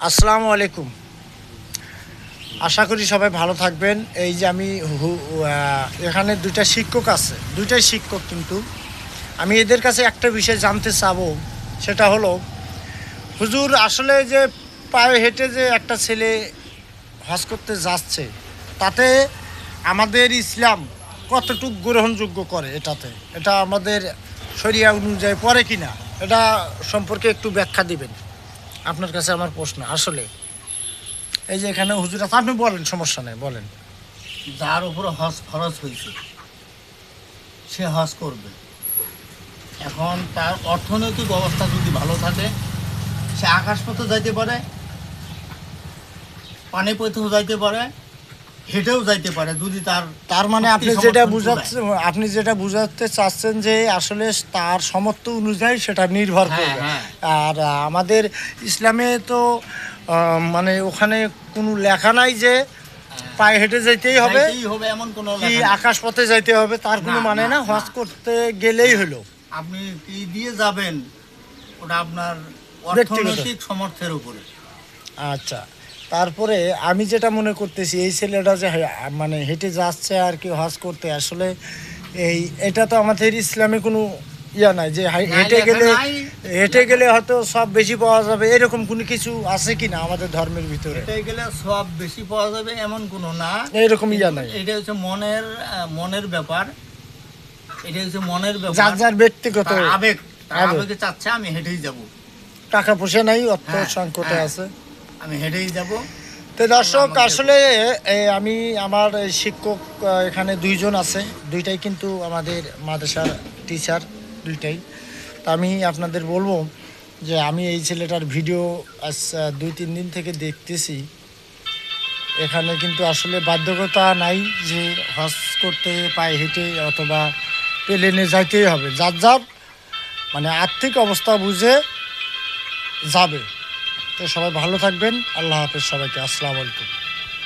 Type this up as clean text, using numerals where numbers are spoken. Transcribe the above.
আসসালামু আলাইকুম। আশা করি সবাই ভালো থাকবেন। এই যে আমি এখানে দুইটা শিক্ষক আছে, দুইটাই শিক্ষক, কিন্তু আমি এদের কাছে একটা বিষয় জানতে চাবো। সেটা হলো, হুজুর আসলে যে পায়ে হেঁটে যে একটা ছেলে হজ করতে যাচ্ছে, তাতে আমাদের ইসলাম কতটুকু গ্রহণযোগ্য করে? এটা আমাদের শরিয়া অনুযায়ী পড়ে কি না, এটা সম্পর্কে একটু ব্যাখ্যা দিবেন। আপনার কাছে আমার প্রশ্ন। আসলে এই যে এখানে হুজুর আছে, আপনি বলেন, সমস্যা নেই, বলেন। যার উপরে হজ ফরজ হয়েছে সে হজ করবে। এখন তার অর্থনৈতিক অবস্থা যদি ভালো থাকে, সে আকাশপথে যাইতে পারে, পানি পথেও যাইতে পারে, হেঁটেও যাইতে পারে, যদি তার তার মানে শক্তি আপনি সমর্থন কুলায়। আপনি যেটা বুঝাতে চাচ্ছেন যে আসলে তার সামর্থ্য অনুযায়ী সেটা নির্ভর হ্যাঁ, করবে। হ্যাঁ। আর আমাদের ইসলামে তো মানে ওখানে কোনো লেখা নাই যে পায়ে হেঁটে যেতেই হবে, যাইতেই হবে এমন কোনো কি লেখা নেই। আকাশ পথে যাইতে হবে, তার কোনো না, মানে না, না। হজ না। করতে গেলেই হলো। আপনি কি দিয়ে যাবেন ওটা আপনার ব্যক্তিগত। অর্থনৈতিক সামর্থ্যের উপরে। আচ্ছা, তারপরে আমি যেটা মনে করতেছি, এই ছেলেটা যে মানে হেঁটে যাচ্ছে আর কি হজ করতে, আসলে এটা তো আমাদের ইসলামে কোনো ইয়া নাই যে হেঁটে লেখা গেলে নাই। হয়তো সব বেশি পাওয়া যাবে, এরকম কোনো কিছু আছে কি না আমাদের ধর্মের ভিতরে? হেঁটে গেলে সব বেশি পাওয়া যাবে এমন কোনো না। এরকম ইয়া নাই। এটা হচ্ছে মনের ব্যাপার। এটা হচ্ছে মনের যার ব্যাপার। যার ব্যক্তিগত তার আবেগ, তার আবেগ। আবেগে চাচ্ছে আমি হেঁটেই যাব। টাকা পয়সা নাই, অর্থ হ্যাঁ, সংকটে হ্যাঁ। আছে। আমি হেঁটেই যাব। তো দর্শক, আমাকে আসলে আমি আমার শিক্ষক এখানে দুইজন আছে, দুইটাই কিন্তু আমাদের মাদ্রাসার টিচার, দুইটাই। তা আমি আপনাদের বলবো যে আমি এই ছেলেটার ভিডিও আজ 2-3 দিন থেকে দেখতেছি। এখানে কিন্তু আসলে বাধ্যকতা নাই যে হজ করতে পায়ে হেঁটে অথবা প্লেনে যাইতেই হবে। যার যার মানে আর্থিক অবস্থা বুঝে যাবে। তো সবাই ভালো থাকবেন। আল্লাহ হাফেজ সবাইকে। আসসালামু আলাইকুম।